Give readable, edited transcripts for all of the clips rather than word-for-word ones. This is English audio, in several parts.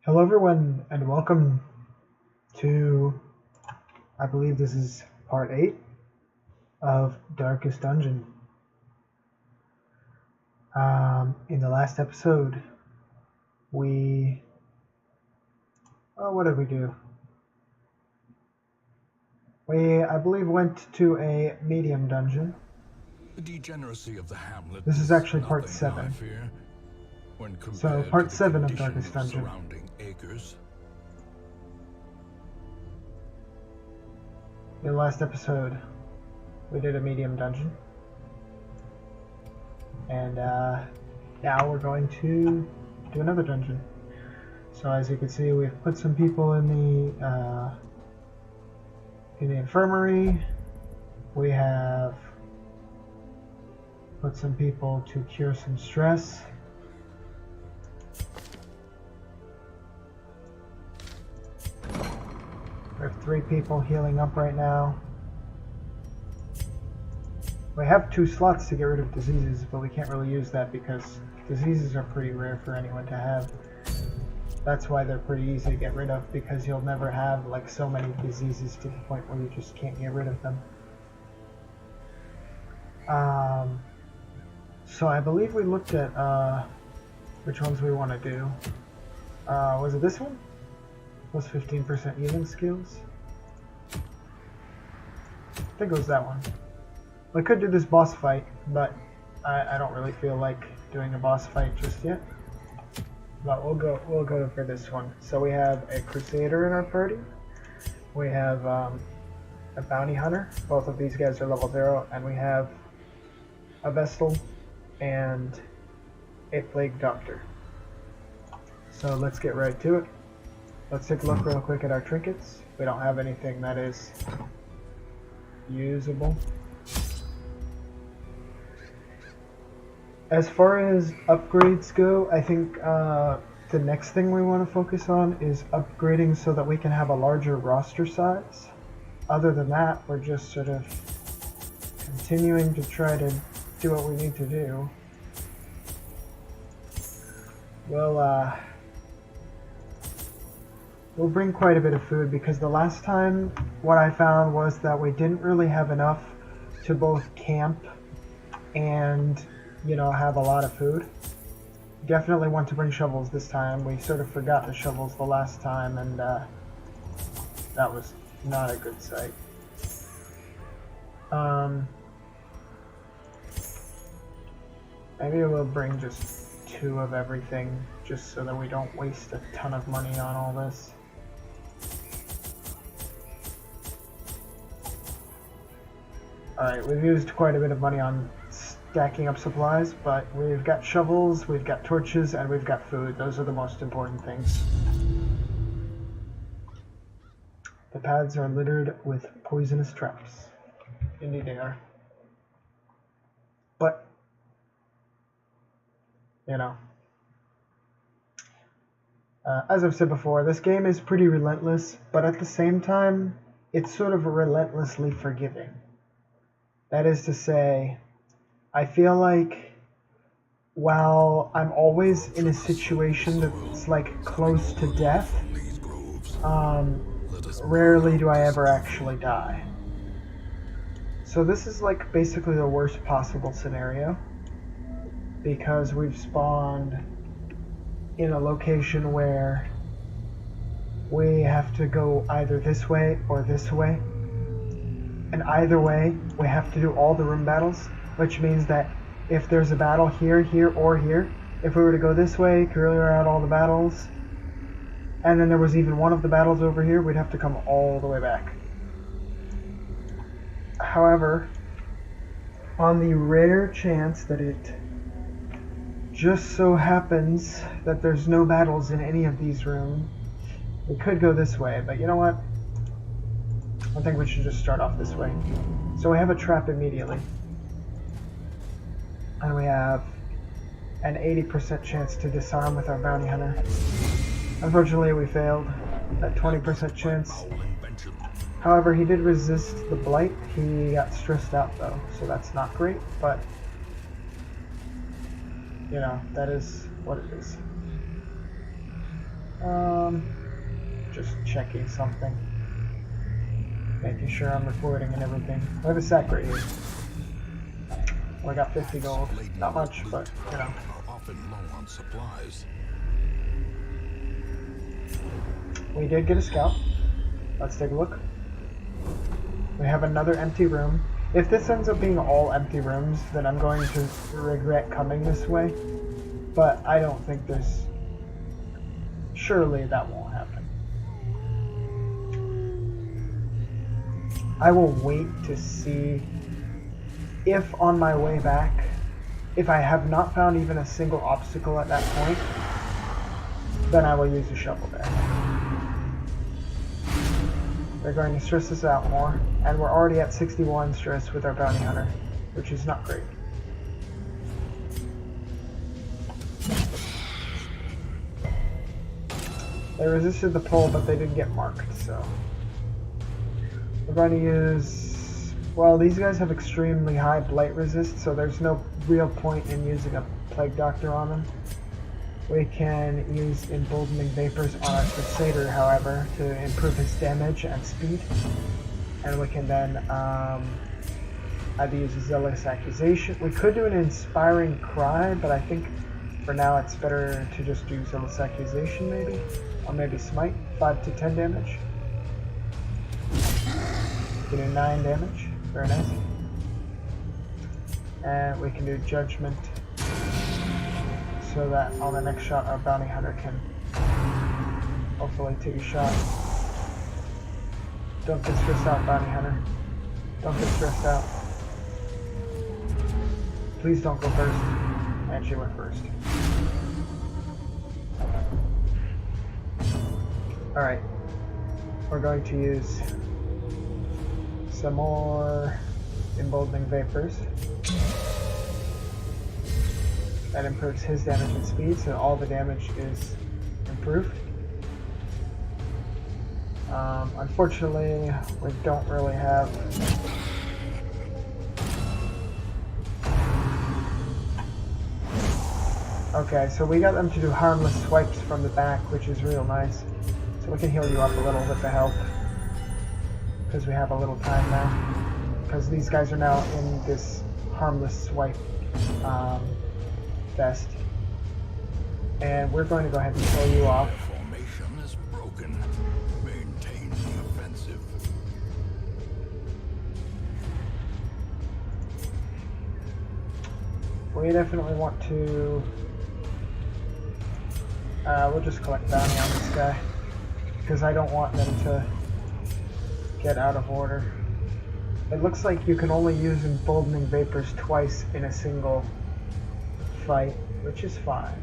Hello everyone and welcome to, I believe this is part 8 of Darkest Dungeon. In the last episode, what did we do? I believe, went to a medium dungeon. The degeneracy of the hamlet. This is actually part 7. So part 7 of Darkest Dungeon. Surrounding acres. In the last episode, we did a medium dungeon. And now we're going to do another dungeon. So as you can see, we've put some people in the infirmary. We have put some people to cure some stress. We have 3 people healing up right now. We have 2 slots to get rid of diseases, but we can't really use that because diseases are pretty rare for anyone to have. That's why they're pretty easy to get rid of, because you'll never have like so many diseases to the point where you just can't get rid of them. So I believe we looked at which ones we want to do. Was it this one? Plus 15% healing skills? I think it was that one. We could do this boss fight, but I don't really feel like doing a boss fight just yet. But we'll go for this one. So we have a Crusader in our party. We have a Bounty Hunter. Both of these guys are level 0, and we have a Vestal and a Plague Doctor. So let's get right to it. Let's take a look real quick at our trinkets. We don't have anything that is usable. As far as upgrades go, I think the next thing we want to focus on is upgrading so that we can have a larger roster size. Other than that, we're just sort of continuing to try to do what we need to do. We'll bring quite a bit of food, because the last time what I found was that we didn't really have enough to both camp and, you know, have a lot of food. Definitely want to bring shovels this time. We sort of forgot the shovels the last time, and that was not a good sight. Maybe we'll bring just 2 of everything, just so that we don't waste a ton of money on all this. Alright, we've used quite a bit of money on stacking up supplies, but we've got shovels, we've got torches, and we've got food. Those are the most important things. The paths are littered with poisonous traps. Indeed they are. But, you know, as I've said before, this game is pretty relentless, but at the same time, it's sort of relentlessly forgiving. That is to say, I feel like while I'm always in a situation that's like close to death, rarely do I ever actually die. So this is like basically the worst possible scenario, because we've spawned in a location where we have to go either this way or this way. And either way, we have to do all the room battles, which means that if there's a battle here, here, or here, if we were to go this way, clear out all the battles, and then there was even one of the battles over here, we'd have to come all the way back. However, on the rare chance that it just so happens that there's no battles in any of these rooms, we could go this way, but you know what? I think we should just start off this way. So we have a trap immediately. And we have an 80% chance to disarm with our Bounty Hunter. Unfortunately, we failed. That 20% chance. However, he did resist the blight. He got stressed out though, so that's not great, but you know, that is what it is. Just checking something. Making sure I'm reporting and everything. We have a sack right here. We got 50 gold. Not much, but, you know. Are often low on supplies. We did get a scout. Let's take a look. We have another empty room. If this ends up being all empty rooms, then I'm going to regret coming this way. But I don't think there's... Surely that won't happen. I will wait to see if on my way back, if I have not found even a single obstacle at that point, then I will use the shovel there. They're going to stress us out more, and we're already at 61 stress with our bounty hunter, which is not great. They resisted the pull, but they didn't get marked, so... We're going to use... Well, these guys have extremely high blight resist, so there's no real point in using a Plague Doctor on them. We can use Emboldening Vapors on our Crusader, however, to improve his damage and speed. And we can then either use a Zealous Accusation. We could do an Inspiring Cry, but I think for now it's better to just do Zealous Accusation, maybe? Or maybe Smite, 5 to 10 damage. We can do 9 damage, very nice. And we can do Judgment, so that on the next shot our bounty hunter can hopefully take a shot. Don't get stressed out, bounty hunter. Don't get stressed out. Please don't go first. And she went first. Alright. We're going to use some more Emboldening Vapors. That improves his damage and speed, so all the damage is improved. Unfortunately, we don't really have... Okay, so we got them to do harmless swipes from the back, which is real nice. So we can heal you up a little with the health. Because we have a little time now. Because these guys are now in this harmless swipe vest. And we're going to go ahead and kill you off. Formation is broken. Maintain the offensive. We definitely want to... we'll just collect bounty on this guy. Because I don't want them to get out of order. It looks like you can only use Emboldening Vapors twice in a single fight, which is fine.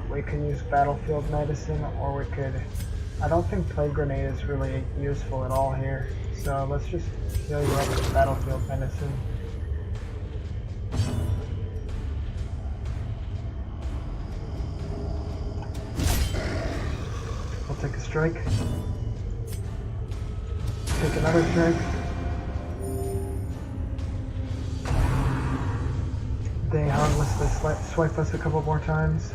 We can use Battlefield Medicine, or we could... I don't think Plague Grenade is really useful at all here, so let's just heal you up with Battlefield Medicine. We'll take a strike. Take another strike. They harmlessly swipe us a couple more times.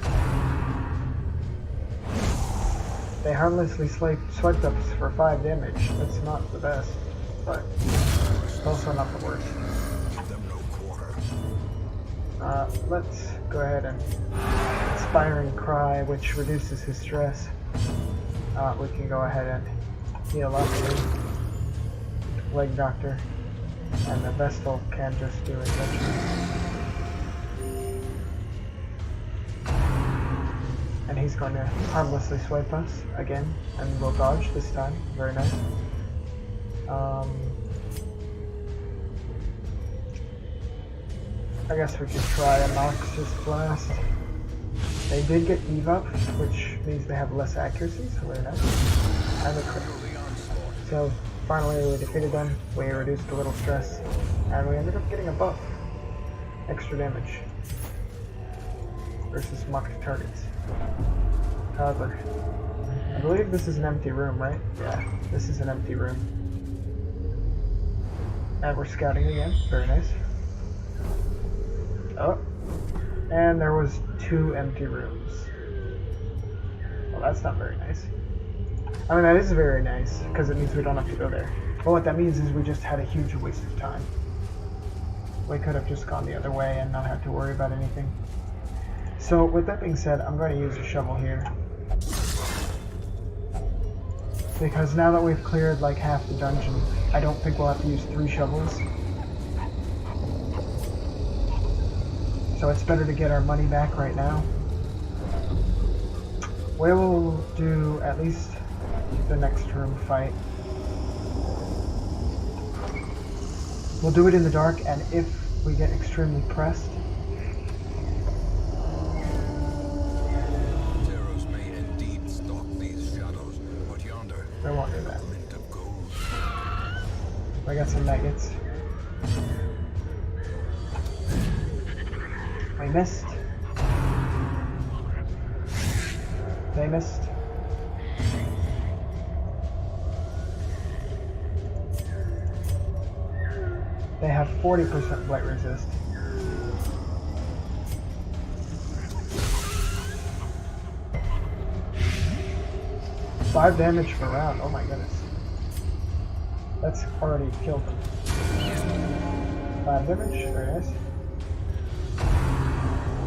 They harmlessly swiped us for 5 damage. That's not the best, but it's also not the worst. Let's go ahead and Inspiring Cry, which reduces his stress. We can go ahead and heal up with Plague Doctor, and the Vestal can just do a judgment. And he's going to harmlessly swipe us again, and we'll dodge this time. Very nice. I guess we could try a Noxus Blast. They did get Eve up, which means they have less accuracy, so very nice. And a crit. So finally we defeated them, we reduced a little stress, and we ended up getting a buff. Extra damage. Versus mocked targets. However, I believe this is an empty room, right? Yeah, this is an empty room. And we're scouting again. Very nice. Oh. And there was 2 empty rooms. Well, that's not very nice. I mean, that is very nice, because it means we don't have to go there. But what that means is we just had a huge waste of time. We could have just gone the other way and not have to worry about anything. So, with that being said, I'm going to use a shovel here. Because now that we've cleared like half the dungeon, I don't think we'll have to use 3 shovels. So it's better to get our money back right now. We will do at least the next room fight. We'll do it in the dark, and if we get extremely pressed, Terrors may indeed stalk these shadows, but yonder, they won't do that. glint of gold. I got some nuggets. We missed. They missed. They have 40% blight resist. Five damage per round. Oh my goodness. That's already killed them. 5 damage. Very nice.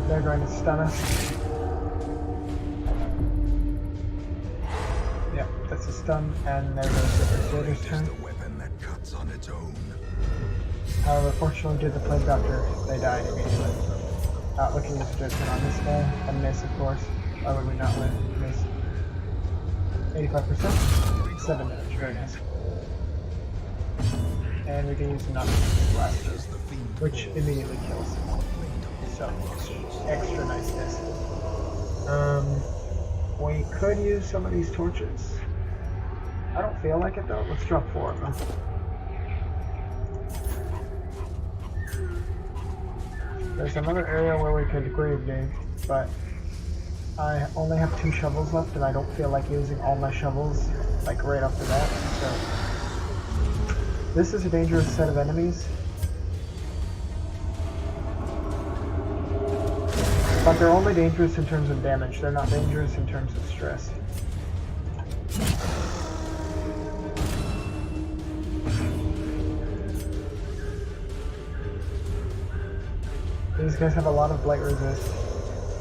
They're going to stun us. Yep, that's a stun, and there goes the Crusader's Just turn. a weapon that cuts on its own. However, fortunately, did the Plague Doctor, they died immediately. Looking into judgment on this guy, and miss, of course. Why would we not win? Miss. 85%, 7 damage, very nice. And we can use the Knockback Blast, Does the fiend which immediately kills. So, extra niceness. We could use some of these torches. I don't feel like it though. Let's drop 4 of them. There's another area where we could grave dig, but I only have 2 shovels left, and I don't feel like using all my shovels like right off the bat. So this is a dangerous set of enemies. But they're only dangerous in terms of damage. They're not dangerous in terms of stress. These guys have a lot of blight resist,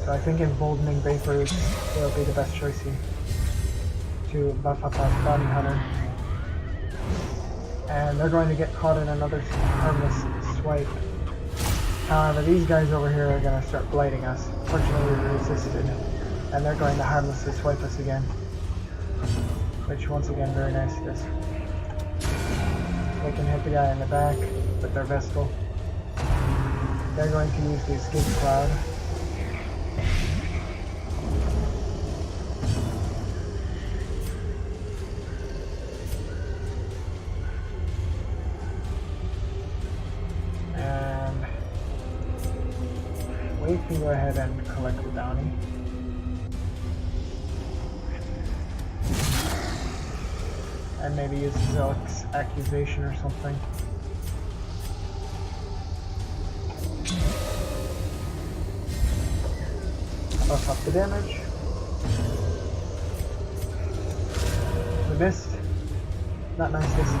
so I think emboldening vapors will be the best choice here to buff up our bounty hunter. And they're going to get caught in another harmless swipe. However, these guys over here are going to start blighting us. Fortunately, we resisted, and they're going to harmlessly swipe us again. Which, once again, very nice of us. They can hit the guy in the back with their Vestal. They're going to use the Escape Cloud. And we can go ahead and collect the bounty. And maybe use Zealot's Accusation or something. Buff up the damage. We missed. Not nice this.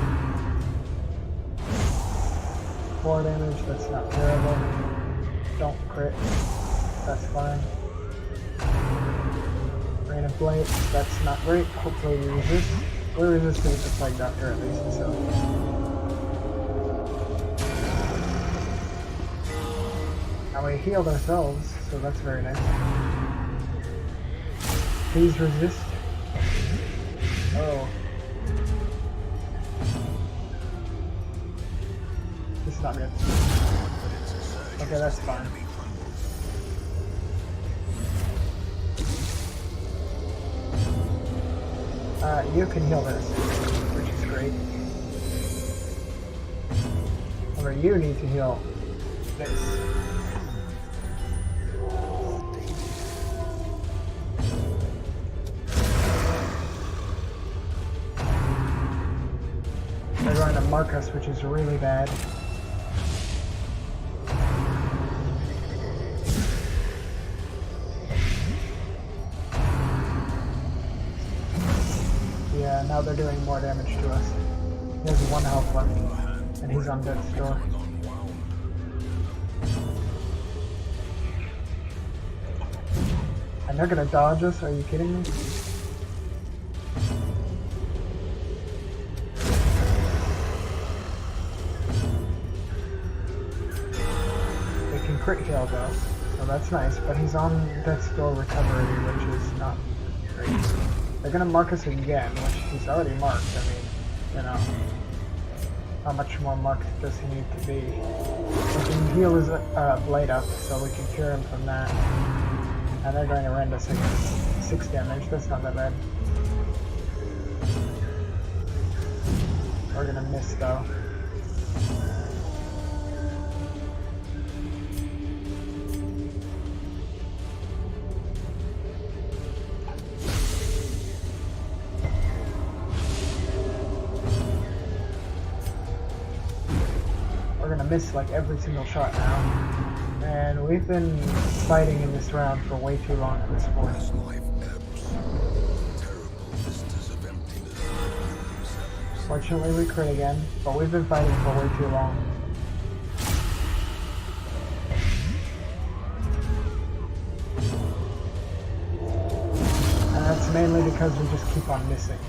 4 damage, that's not terrible. Don't crit. That's fine. Rain of Blight, that's not great. Hopefully we resist. We resisted with the Plague Doctor at least, so. Now we healed ourselves, so that's very nice. Please resist. Oh. This is not good. Okay, that's fine. You can heal this, which is great. However, you need to heal this. They're going to mark us, which is really bad. Yeah, now they're doing more damage to us. He has 1 health left, and he's on death's door. And they're gonna dodge us? Are you kidding me? They can crit heal though, so that's nice, but he's on death's door recovery, which is not great. They're gonna mark us again, which he's already marked. I mean, you know, how much more marked does he need to be? We can heal his blade up, so we can cure him from that. And they're going to rend us 6 damage. That's not that bad. We're gonna miss though. Miss like every single shot now, and we've been fighting in this round for way too long at this point. Fortunately we crit again, but we've been fighting for way too long. And that's mainly because we just keep on missing.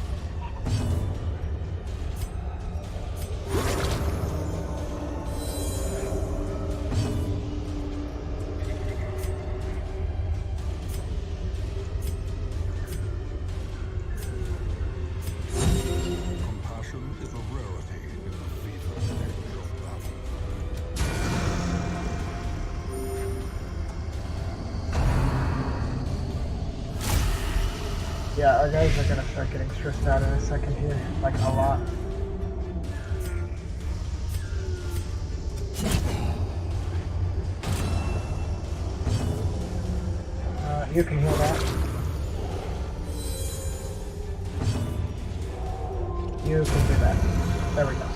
Yeah, our guys are gonna start getting stressed out in a second here, like a lot. You can heal that. You can do that. There we go.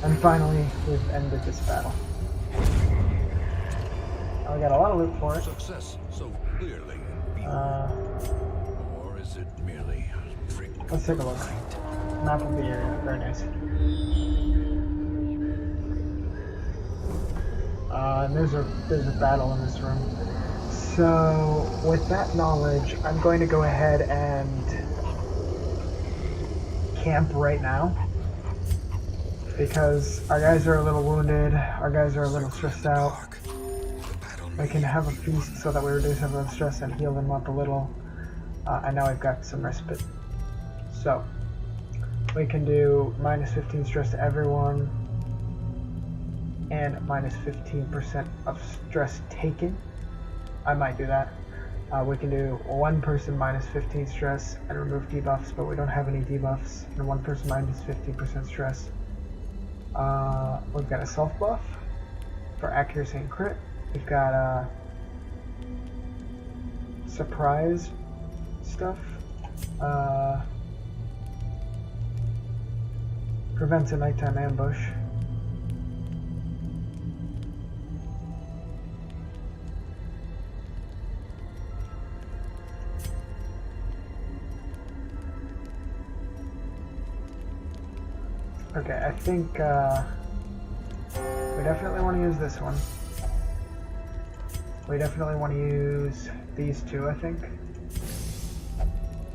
And finally, we've ended this battle. We got a lot of loot for it. Success so clearly. Or is it merely a trick? Let's take a look. Map of the area. Very nice. And there's a battle in this room. So, with that knowledge, I'm going to go ahead and camp right now. Because our guys are a little wounded, our guys are a little stressed out. We can have a feast so that we reduce everyone's stress and heal them up a little. And now we've got some respite. So, we can do minus 15 stress to everyone. And minus 15% of stress taken. I might do that. We can do one person minus 15 stress and remove debuffs, but we don't have any debuffs. And one person minus 15% stress. We've got a self buff for accuracy and crit. We've got surprise stuff. Prevents a nighttime ambush. Okay, I think we definitely want to use this one. We definitely want to use these two, I think.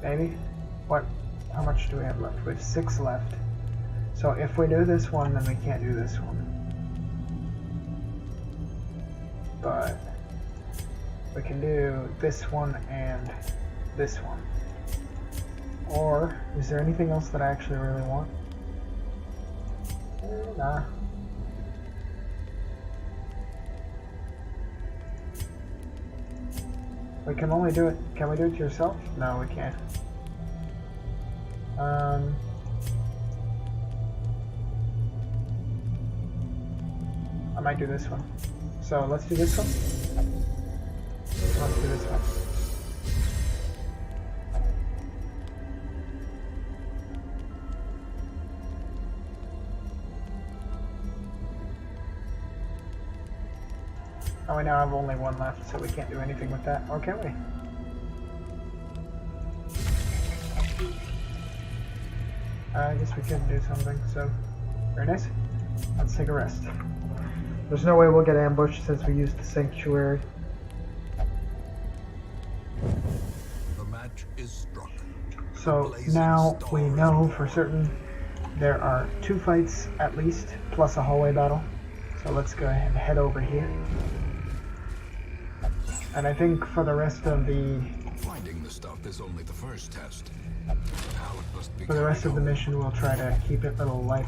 Maybe? What? How much do we have left? We have 6 left. So if we do this one, then we can't do this one. But we can do this one and this one. Or, is there anything else that I actually really want? Nah. We can only do it. Can we do it to yourself? No, we can't. I might do this one. So let's do this one. Let's do this one. Oh, we now have only one left, so we can't do anything with that, or can we? I guess we could do something, so very nice. Let's take a rest. There's no way we'll get ambushed since we used the sanctuary. The match is struck. So now we know for certain there are 2 fights at least, plus a hallway battle. So let's go ahead and head over here. And I think for the rest of the Finding the stuff is only the first test. Now it must be for the rest of the mission, we'll try to keep it little light.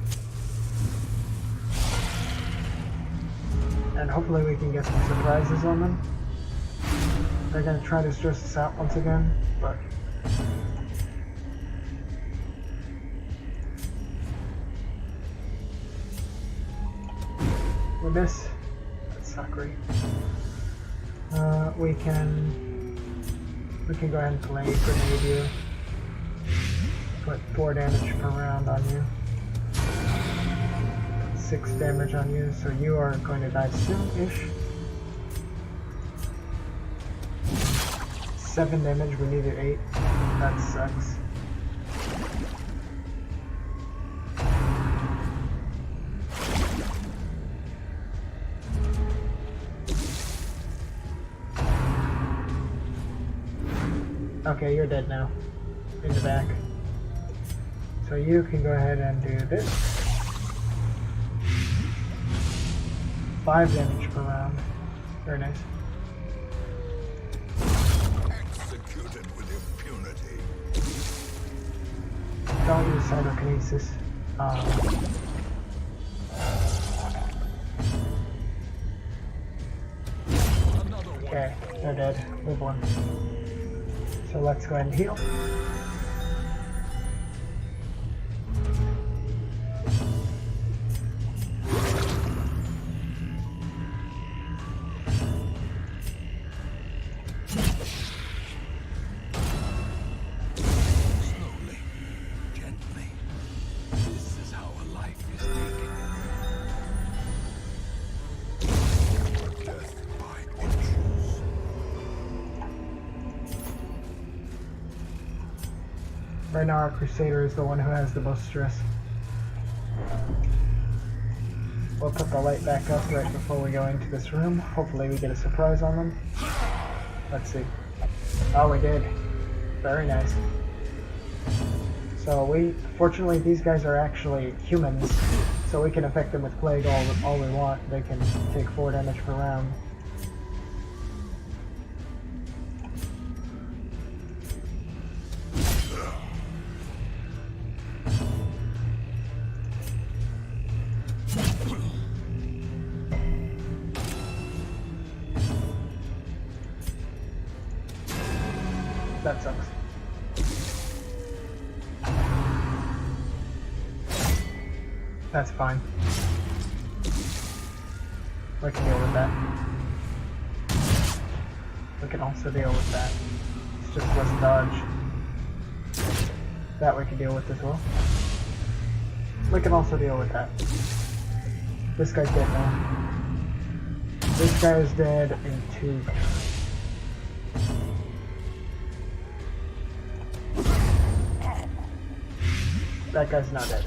And hopefully we can get some surprises on them. They're gonna try to stress us out once again, but with this, that's not great. We can go ahead and play grenade you. Put 4 damage per round on you. 6 damage on you, so you are going to die soon-ish. 7 damage, we needed 8. That sucks. Okay, you're dead now. In the back. So you can go ahead and do this. 5 damage per round. Very nice. executed with impunity. Don't use cyberkinesis. Okay, they're dead. Move on. So let's go ahead and heal. Slowly, gently. This is how a life is taken. Death by inches. Right now our Crusader is the one who has the most stress. We'll put the light back up right before we go into this room. Hopefully we get a surprise on them. Let's see. Oh, we did. Very nice. So fortunately these guys are actually humans, so we can affect them with Plague all we want. They can take 4 damage per round. That sucks. That's fine. We can deal with that. We can also deal with that. It's just less dodge. That we can deal with as well. We can also deal with that. This guy's dead now. This guy is dead in 2. That guy's not dead.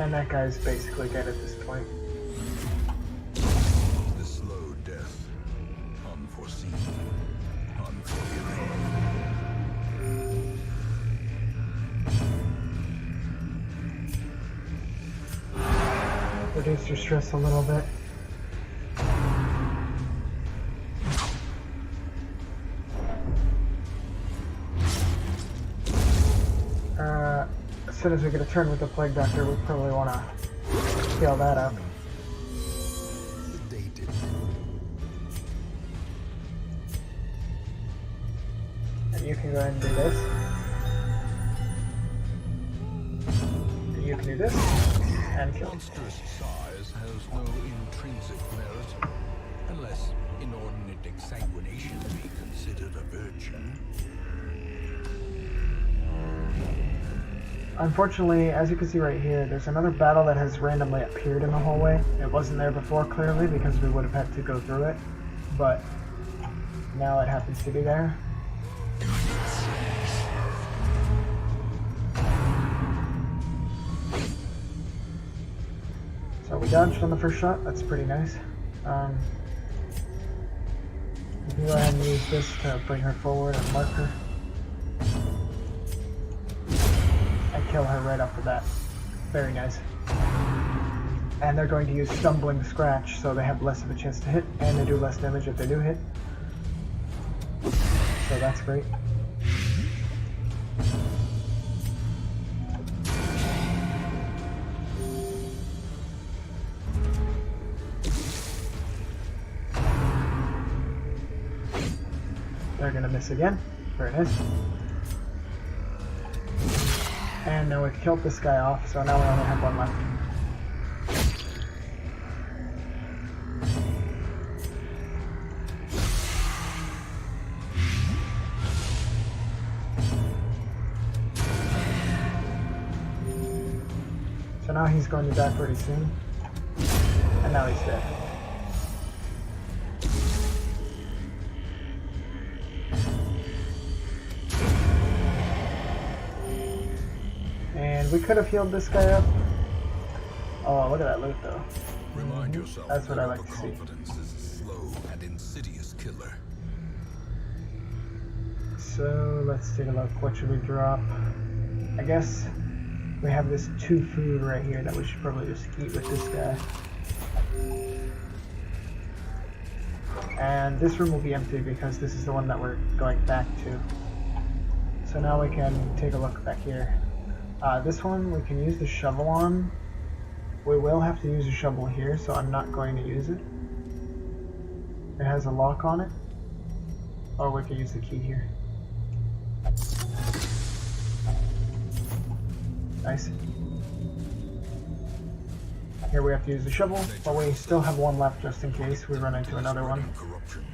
And that guy's basically dead at this point. The slow death. Unforeseen. Unforgiving. Reduce your stress a little bit. As soon as we get a turn with the Plague Doctor, we probably want to scale that up. Sedated. And you can go ahead and do this. And you can do this. And kill. Monstrous size has no intrinsic merit, unless inordinate exsanguination be considered a virtue. Unfortunately, as you can see right here, there's another battle that has randomly appeared in the hallway. It wasn't there before, clearly, because we would have had to go through it. But now it happens to be there. So we dodged on the first shot, that's pretty nice. We can go ahead and use this to bring her forward and mark her. And kill her right off the bat. Very nice. And they're going to use Stumbling Scratch, so they have less of a chance to hit, and they do less damage if they do hit. So that's great. They're gonna miss again. Very nice. And now we've killed this guy off, so now we only have one left. So now he's going to die pretty soon. And now he's dead. And we could have healed this guy up. Oh, look at that loot though. Remind yourself That's what that I like to see. overconfidence is a slow and insidious killer. So let's take a look. What should we drop? I guess we have this 2 food right here that we should probably just eat with this guy. And this room will be empty because this is the one that we're going back to. So now we can take a look back here. This one we can use the shovel on. We will have to use a shovel here, so I'm not going to use it. It has a lock on it. Or we can use the key here. Nice. Here we have to use the shovel, but we still have one left just in case we run into another one. Corruption.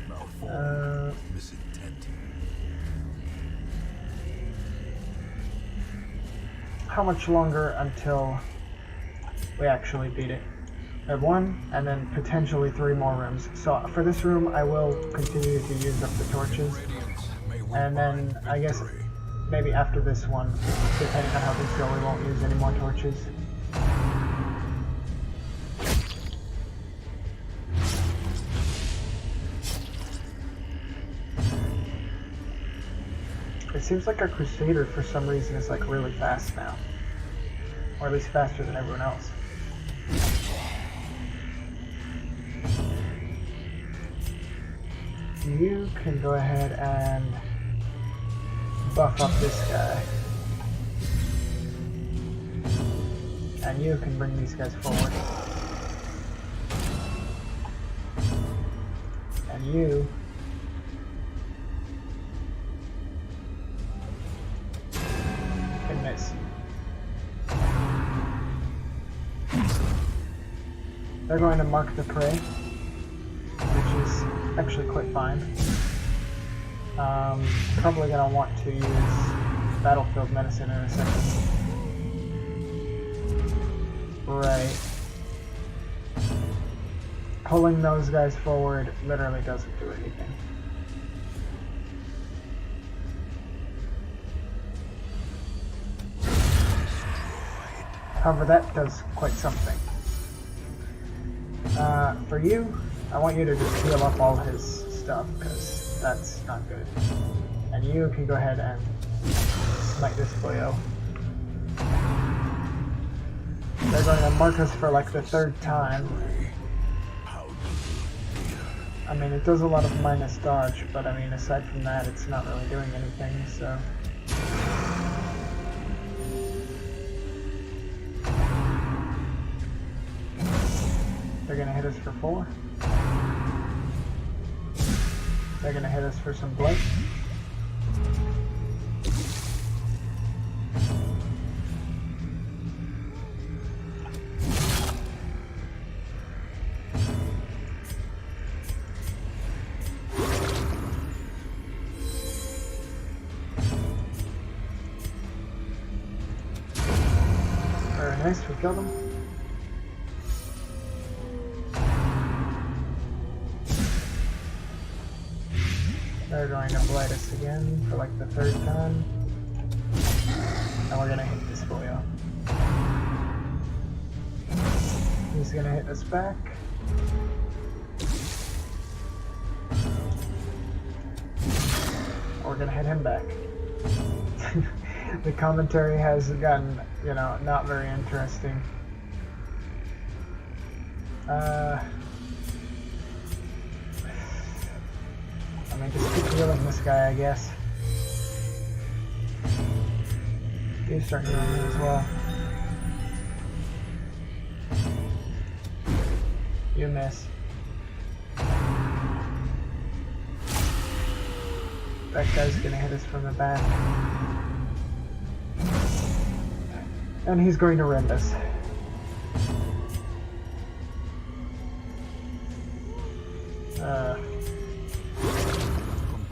Malformed. Misintent. How much longer until we actually beat it? We have 1, and then potentially 3 more rooms. So for this room, I will continue to use up the torches, and then I guess maybe after this one, depending on how things go, we won't use any more torches. It seems like our Crusader, for some reason, is like really fast now. Or at least faster than everyone else. You can go ahead and buff up this guy. And you can bring these guys forward. And you can miss. They're going to mark the prey, which is actually quite fine. Probably gonna want to use Battlefield Medicine in a second. Right. Pulling those guys forward literally doesn't do anything. However, that does quite something. For you, I want you to just heal up all his stuff, because that's not good. And you can go ahead and smite this boyo. They're going to mark us for like the 3rd time. I mean, it does a lot of minus dodge, but I mean, aside from that, it's not really doing anything, so... They're gonna hit us for 4. They're gonna hit us for some blood. Very nice, we killed them. They're going to blight us again for like the 3rd time. And we're gonna hit this boy up. He's gonna hit us back. We're gonna hit him back. The commentary has gotten, you know, not very interesting. I mean, just keep healing this guy, I guess. You start healing me as well. You miss. That guy's gonna hit us from the back. And he's going to rend us.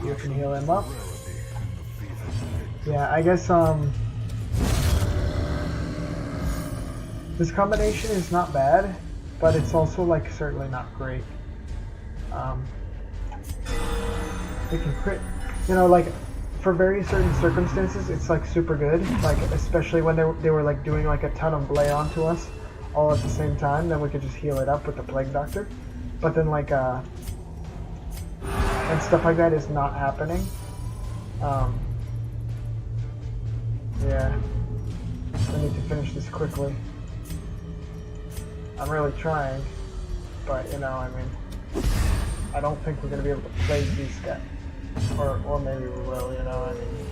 You can heal him up. Yeah, I guess, this combination is not bad, but it's also, like, certainly not great. It can crit, you know, like, for very certain circumstances, it's, like, super good. Like, especially when they were, like, doing, like, a ton of blay onto us all at the same time, then we could just heal it up with the Plague Doctor. But then, like, and stuff like that is not happening. Yeah. I need to finish this quickly. I'm really trying, but, you know, I mean, I don't think we're going to be able to play these guys. Or maybe we will, you know, I mean.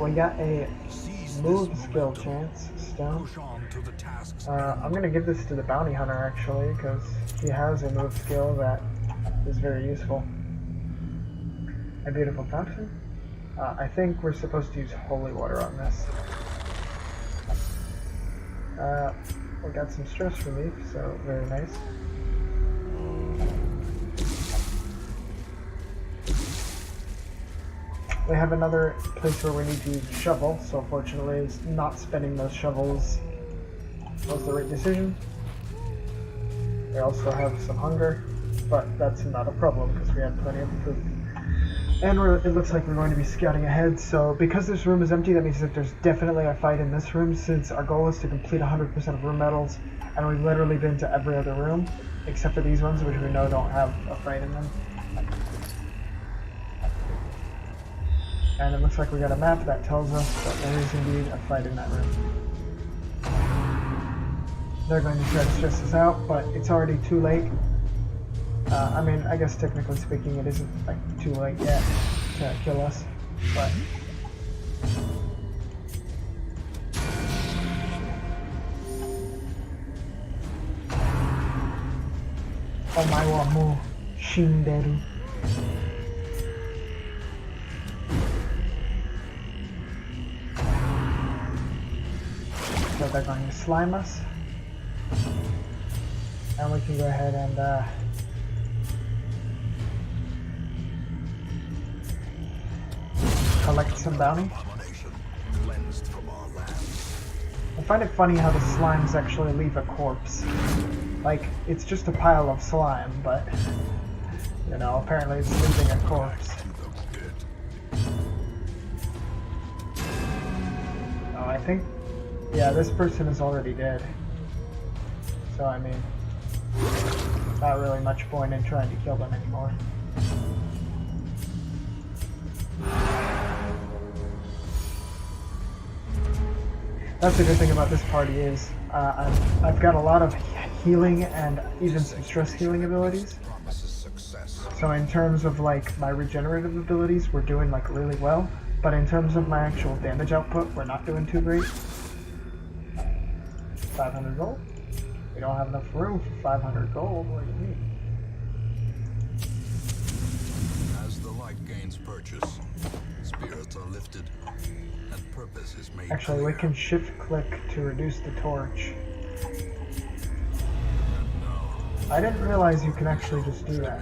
We got a move skill chance, Stone. I'm going to give this to the Bounty Hunter, actually, because he has a move skill that is very useful. A beautiful fountain. I think we're supposed to use holy water on this. We got some stress relief, so very nice. We have another place where we need to use a shovel, so fortunately not spending those shovels was the right decision. We also have some hunger, but that's not a problem because we have plenty of food. And it looks like we're going to be scouting ahead, so because this room is empty, that means that there's definitely a fight in this room, since our goal is to complete 100% of room medals, and we've literally been to every other room, except for these ones, which we know don't have a fight in them. And it looks like we got a map that tells us that there is indeed a fight in that room. They're going to try to stress us out, but it's already too late. I mean, I guess technically speaking, it isn't like too late yet to kill us, but Omae wa mou shinderu. So they're going to slime us, and we can go ahead and collect some bounty. I find it funny how the slimes actually leave a corpse. Like, it's just a pile of slime, but, you know, apparently it's leaving a corpse. Oh, I think, yeah, this person is already dead. So, I mean, not really much point in trying to kill them anymore. That's the good thing about this party is I've got a lot of healing and even some stress healing abilities. So in terms of like my regenerative abilities, we're doing like really well. But in terms of my actual damage output, we're not doing too great. 500 gold? We don't have enough room for 500 gold. What do you mean? As the light gains purchase, spirits are lifted. Purpose is made actually, clear. we can shift click to reduce the torch. I didn't realize you can actually just do that.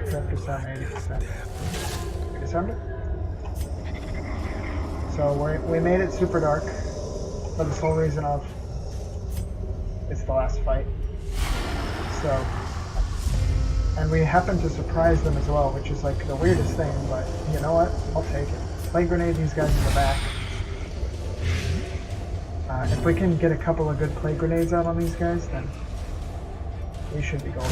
Tractor sound 80%. We disarmed it. So we made it super dark for the sole reason of it's the last fight. So, and we happen to surprise them as well, which is like the weirdest thing, but you know what? I'll take it. Plague Grenade these guys in the back. If we can get a couple of good Plague Grenades out on these guys, then we should be golden.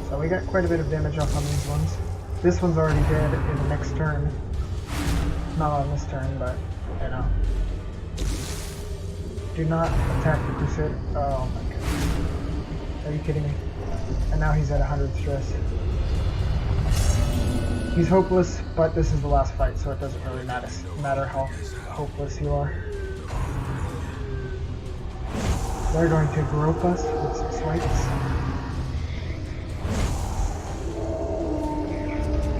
So we got quite a bit of damage off on these ones. This one's already dead in the next turn. Not on this turn, but, you know. Do not attack the Crusader. Oh my goodness. Are you kidding me? And now he's at 100 stress. He's hopeless, but this is the last fight, so it doesn't really matter how hopeless you are. They're going to grope us with some swipes.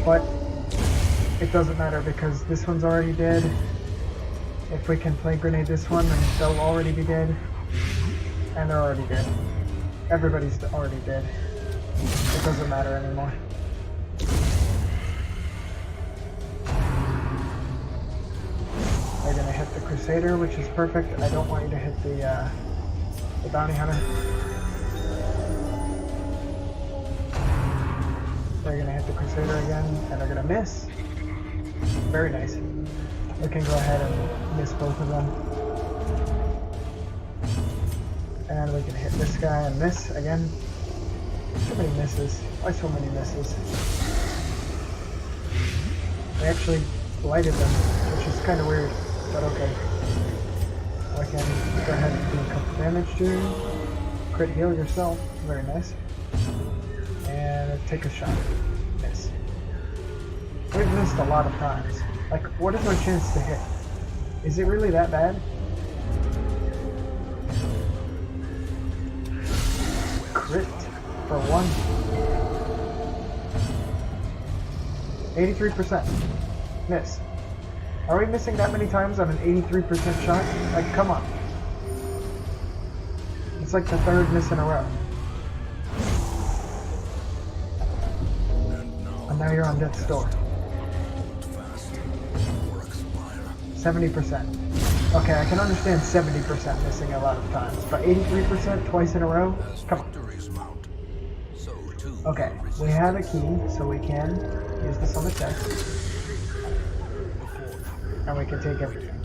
But it doesn't matter because this one's already dead. If we can Plague Grenade this one, then they'll already be dead. And they're already dead. Everybody's already dead. It doesn't matter anymore. They're gonna hit the Crusader, which is perfect. I don't want you to hit the Bounty Hunter. They're gonna hit the Crusader again, and they're gonna miss. Very nice. We can go ahead and miss both of them. And we can hit this guy and miss again. So many misses. Why so many misses? We actually blighted them, which is kind of weird, but okay. I can go ahead and do a couple damage to you. Crit heal yourself. Very nice. And take a shot. Miss. We've missed a lot of times. Like, what is our chance to hit? Is it really that bad? Crit for one. 83%. Miss. Are we missing that many times on an 83% shot? Like, come on. It's like the third miss in a row. And now you're on death's door. 70%. Okay, I can understand 70% missing a lot of times, but 83% twice in a row? Come on. Okay, we have a key, so we can use this on the chest. And we can take everything.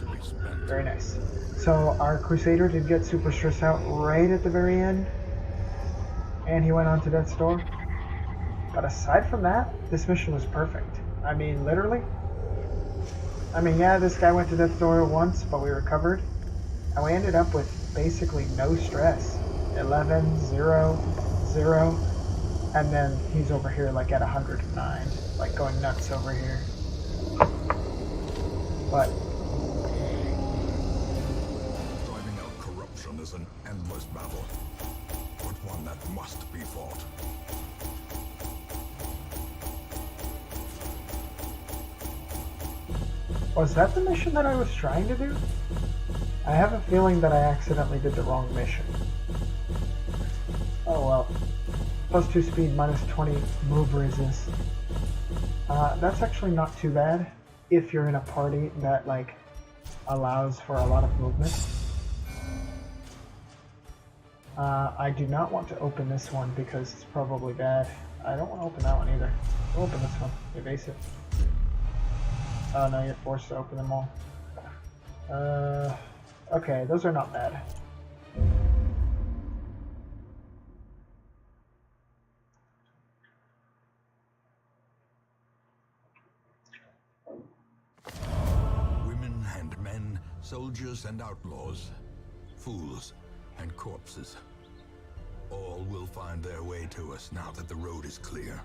Very nice. So our Crusader did get super stressed out right at the very end. And he went on to death's door. But aside from that, this mission was perfect. I mean, literally. I mean, yeah, this guy went to death's door once, but we recovered. And we ended up with basically no stress. 11, 0, 0. And then he's over here like at 109. Like going nuts over here. But driving out corruption is an endless battle, but one that must be fought. was that the mission that I was trying to do? I have a feeling that I accidentally did the wrong mission. Oh well. +2 speed, -20 move resist. That's actually not too bad if you're in a party that like allows for a lot of movement. I do not want to open this one because it's probably bad. I don't want to open that one either. I'll open this one. Evasive. Oh no, you're forced to open them all. Okay, those are not bad. Women and men, soldiers and outlaws, fools and corpses. All will find their way to us now that the road is clear.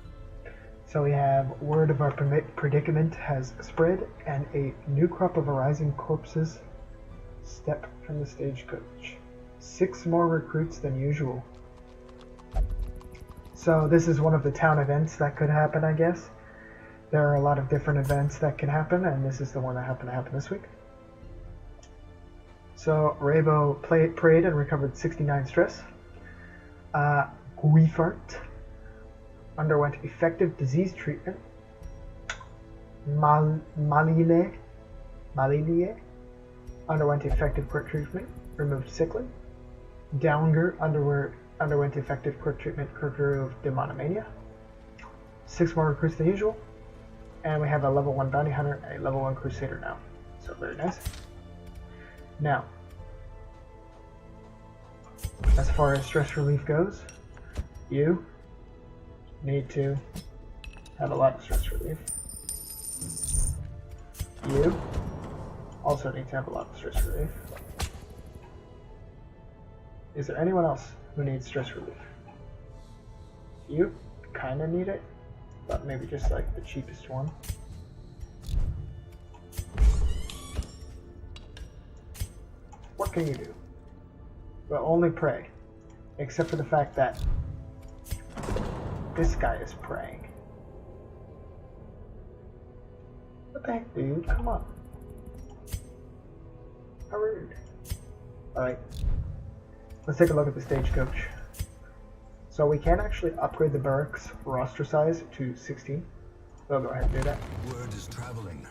So we have word of our predicament has spread, and a new crop of arising corpses step from the stagecoach. 6 more recruits than usual. So this is one of the town events that could happen, I guess. There are a lot of different events that can happen, and this is the one that happened to happen this week. So Rabo prayed and recovered 69 stress. Guifart underwent effective disease treatment. Malile underwent effective quick treatment, removed sickly. Downger underwent effective quick treatment, removed demonomania. 6 more recruits than usual. And we have a level 1 bounty hunter and a level 1 crusader now. So very nice. Now, as far as stress relief goes, you need to have a lot of stress relief. You also need to have a lot of stress relief. Is there anyone else who needs stress relief? You kind of need it, but maybe just like the cheapest one. What can you do? Well, only pray. Except for the fact that this guy is praying. What the heck, dude? Come on. How rude. Alright. Let's take a look at the stagecoach. So we can actually upgrade the barracks roster size to 16. So go ahead and do that. Word is traveling.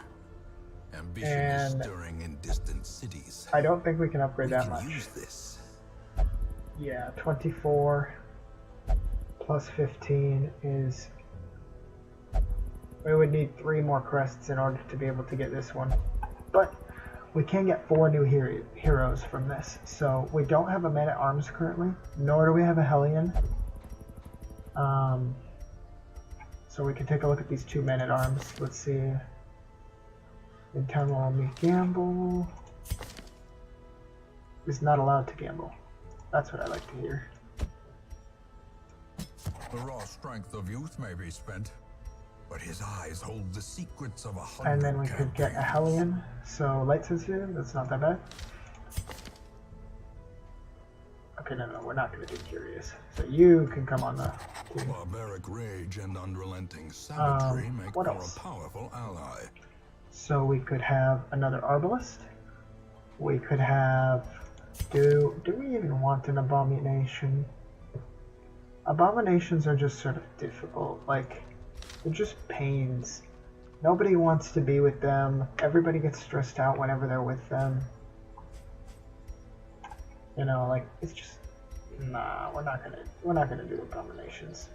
Ambition And is stirring in distant cities. I don't think we can upgrade We that can much. use this. Yeah, 24 plus 15 is... We would need 3 more crests in order to be able to get this one. But we can get 4 new heroes from this. So we don't have a man-at-arms currently, nor do we have a Hellion. So we can take a look at these 2 men-at-arms. Let's see. Internal only gamble. Is not allowed to gamble. That's what I like to hear. The raw strength of youth may be spent, but his eyes hold the secrets of 100 And then we could get a campaigns. Hellion. So light sensitive, that's not that bad. Okay, no, we're not going to do curious. So you can come on the team. Barbaric rage and unrelenting savagery make what for else? a powerful ally. So we could have another Arbalist. We could have... Do we even want an Abomination? Abominations are just sort of difficult. Like, they're just pains. Nobody wants to be with them. Everybody gets stressed out whenever they're with them. You know, like, it's just... Nah, we're not gonna do Abominations.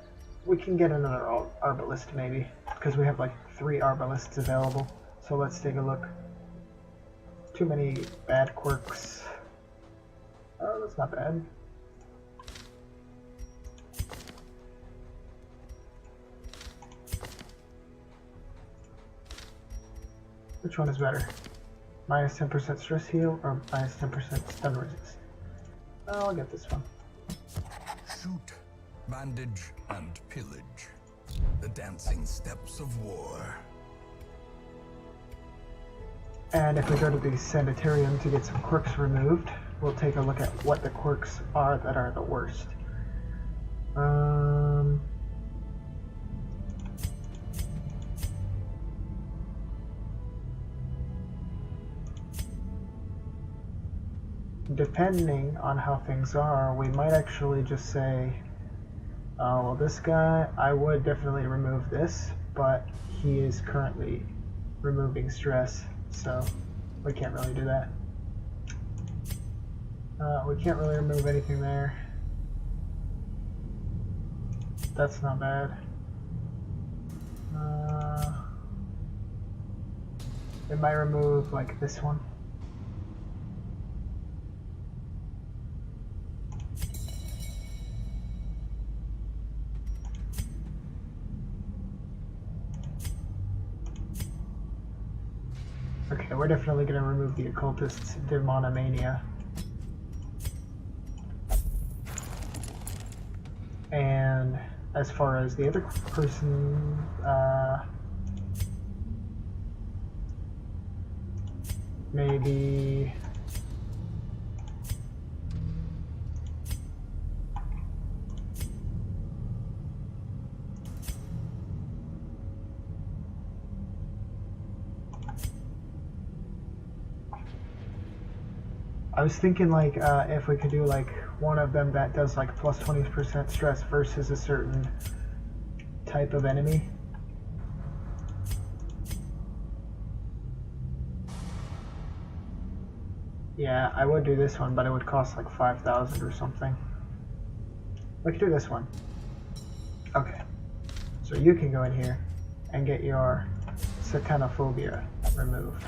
We can get another Arbalist maybe, because we have like 3 Arbalists available. So let's take a look. Too many bad quirks. Oh, that's not bad. Which one is better? Minus 10% stress heal or minus 10% stun resist? Oh, I'll get this one. Shoot, bandage, and pillage. The dancing steps of war. And if we go to the Sanitarium to get some quirks removed, we'll take a look at what the quirks are that are the worst. Depending on how things are, we might actually just say, oh, well, this guy, I would definitely remove this, but he is currently removing stress, so we can't really do that. We can't really remove anything there. That's not bad. It might remove, like, this one. Okay, we're definitely going to remove the Occultist's Demonomania. And as far as the other person, maybe... I was thinking like if we could do like one of them that does like plus 20% stress versus a certain type of enemy. Yeah, I would do this one, but it would cost like 5,000 or something. We could do this one. Okay. So you can go in here and get your Satanophobia removed.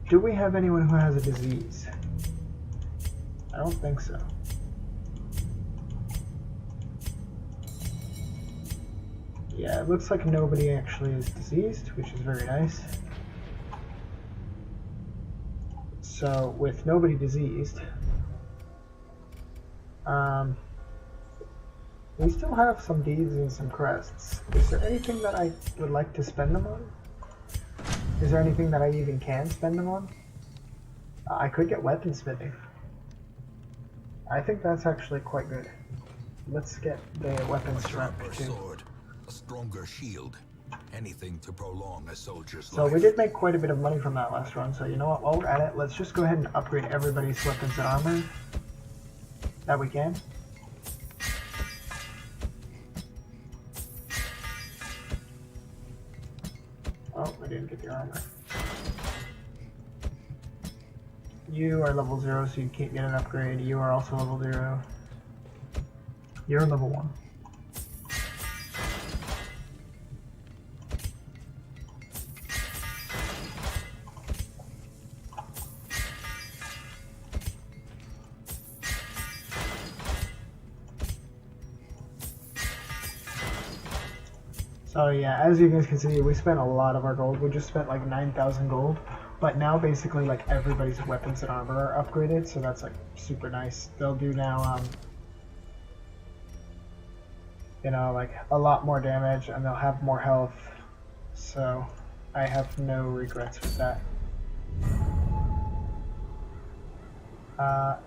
Do we have anyone who has a disease? I don't think so. Yeah, it looks like nobody actually is diseased, which is very nice. So, with nobody diseased, we still have some deeds and some crests. Is there anything that I would like to spend them on? Is there anything that I even can spend them on? I could get weaponsmithing. I think that's actually quite good. Let's get the weapons strap too. Sword, a stronger shield, anything to prolong a soldier's So life. we did make quite a bit of money from that last run, so you know what, while we're at it, let's just go ahead and upgrade everybody's weapons and armor that we can. Oh, I didn't get the armor. You are level 0, so you can't get an upgrade. You are also level 0. You're level 1. So yeah, as you guys can see, we spent a lot of our gold. We just spent like 9,000 gold. But now basically like everybody's weapons and armor are upgraded, so that's like super nice. They'll do now, you know, like a lot more damage, and they'll have more health. So I have no regrets with that.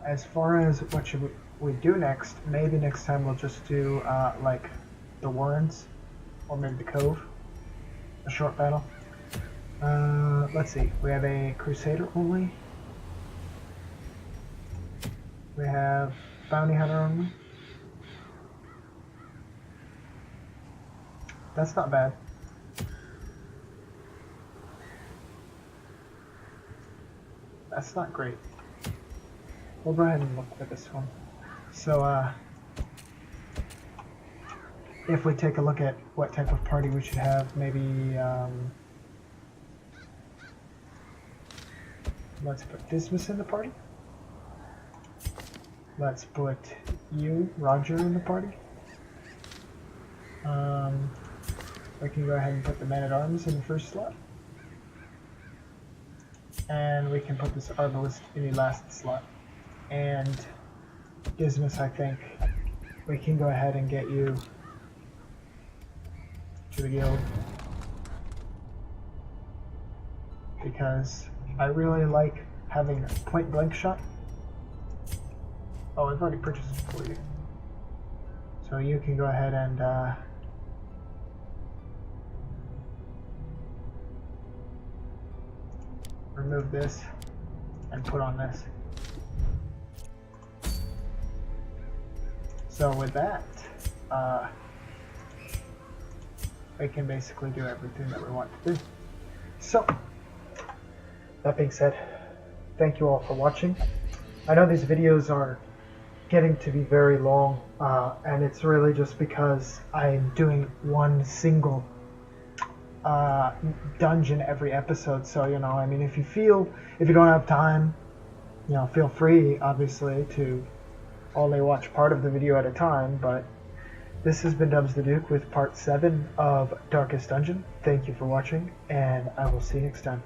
As far as what should we do next, maybe next time we'll just do like the Warrens, or maybe the Cove, a short battle. Let's see, we have a Crusader only. We have Bounty Hunter only. That's not bad. That's not great. We'll go ahead and look for this one. So, if we take a look at what type of party we should have, maybe, let's put Dismas in the party. Let's put you, Roger, in the party. We can go ahead and put the Man-at-Arms in the first slot. And we can put this Arbalist in the last slot. And Dismas, I think, we can go ahead and get you to the guild. Because I really like having a point blank shot. Oh, I've already purchased it for you. So you can go ahead and remove this and put on this. So with that, we can basically do everything that we want to do. So, that being said, thank you all for watching. I know these videos are getting to be very long, and it's really just because I'm doing one single dungeon every episode. So, you know, I mean, if you don't have time, you know, feel free, obviously, to only watch part of the video at a time, but this has been Dubs the Duke with part 7 of Darkest Dungeon. Thank you for watching, and I will see you next time.